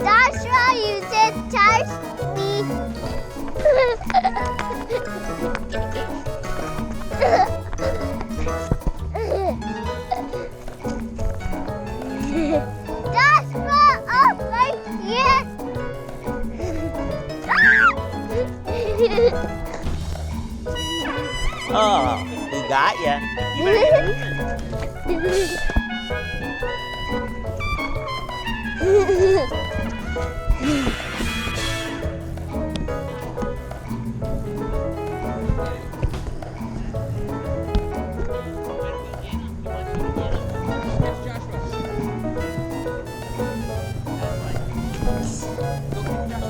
Joshua, you just touched me. Joshua, over here. Oh, he got ya. You better get moving.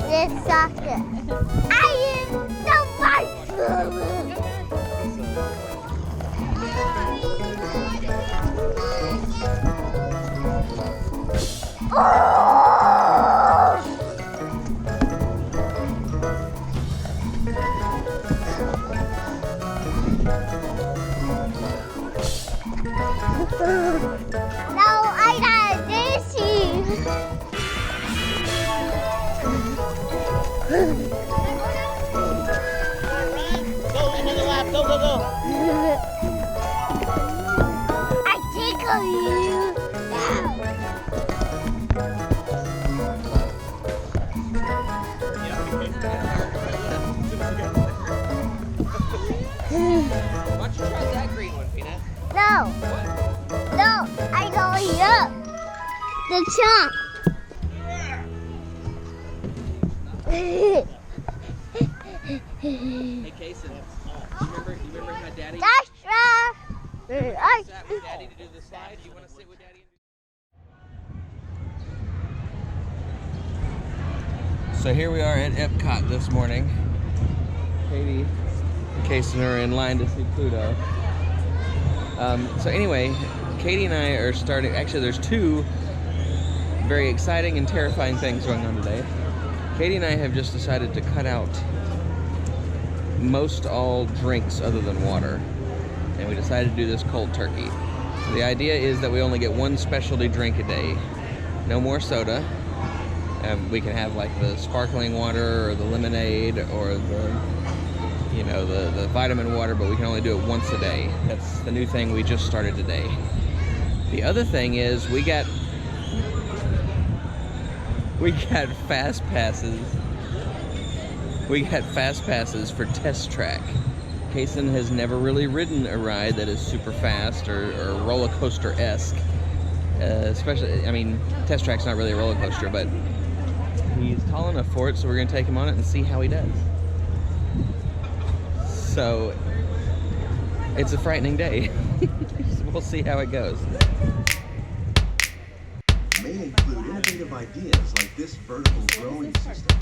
This soccer. I am the marshmallow. No, I got a daisy. Go, another lap. Go, go, go. I tickle you. Why don't you try that green one, Peanut? No. No, I go here. The chomp. Hey, Kason, you remember how Daddy Joshua. sat with Daddy to do the slide? You want to sit with Daddy? So here we are at Epcot this morning. Katie and Kason are in line to see Pluto. So anyway, Katie and I are starting, actually there's two very exciting and terrifying things going on today. Katie and I have just decided to cut out most all drinks other than water. And we decided to do this cold turkey. So the idea is that we only get one specialty drink a day. No more soda. We can have like the sparkling water or the lemonade or the, you know, the vitamin water, but we can only do it once a day. That's the new thing we just started today. The other thing is we got fast passes. We got fast passes for Test Track. Kason has never really ridden a ride that is super fast or roller coaster-esque. Especially, I mean, Test Track's not really a roller coaster, but he's tall enough for it, so we're gonna take him on it and see how he does. So, it's a frightening day. We'll see how it goes. May include innovative ideas like this vertical growing system.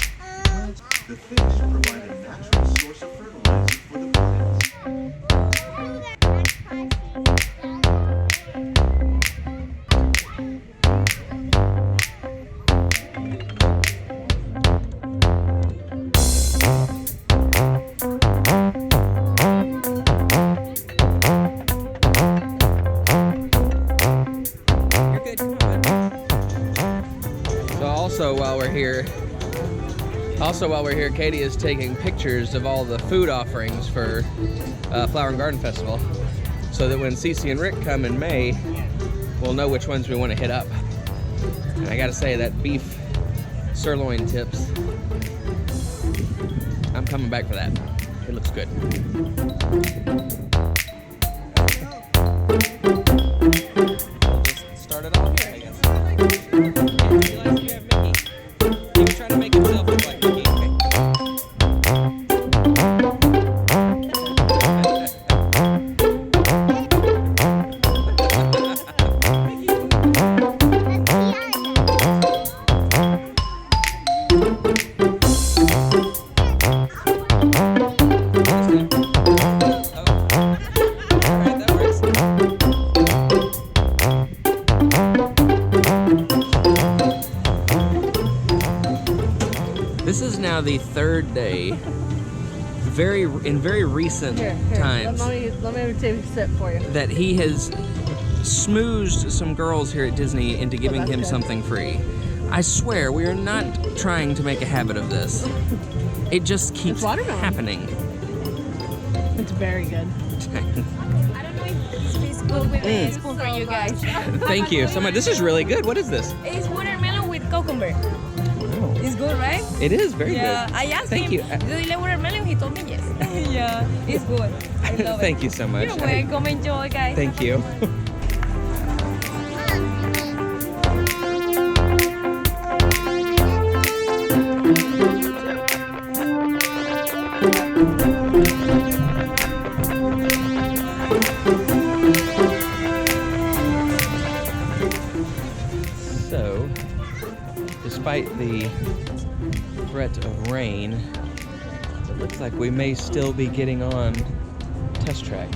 The fish provide a natural source of fertilizer for the plants. Also, while we're here, Katie is taking pictures of all the food offerings for Flower and Garden Festival, so that when Cece and Rick come in May, we'll know which ones we want to hit up. And I gotta say, that beef sirloin tips, I'm coming back for that. It looks good. Just start it off here, I guess. He likes you have Mickey. He was trying to make himself look like Mickey. third day. In very recent times. Let me take a sip for you. That he has smoozed some girls here at Disney into giving him something free. I swear, we are not trying to make a habit of this. It just keeps happening. It's very good. I don't know if it's good with a spoon for you guys. Thank you so much. This is really good. What is this? It's watermelon with cucumber. Wow. It's good, right? It is very Yeah, good. I asked Thank him, you. do you like watermelon? He told me yes. Yeah, it's good. I love Thank it. you so much. You're welcome. Enjoy, guys. Thank you. So, despite the threat of rain, it looks like we may still be getting on test track.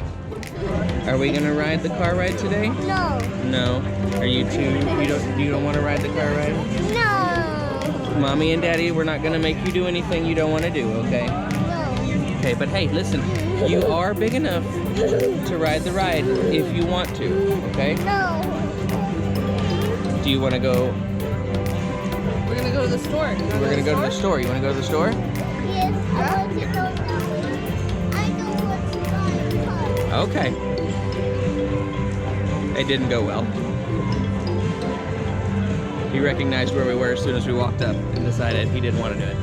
Are we gonna ride the car ride today? No. No. Are you too? You don't want to ride the car ride? No. Mommy and Daddy, we're not gonna make you do anything you don't want to do, okay? No. Okay, but hey, listen, you are big enough to ride the ride if you want to, okay? No. Do you want to go? We're gonna go to the store. We're gonna go to the store. You want to go to the store? Yes, I want to go that way. I don't want to buy a car. Okay. It didn't go well. He recognized where we were as soon as we walked up and decided he didn't want to do it.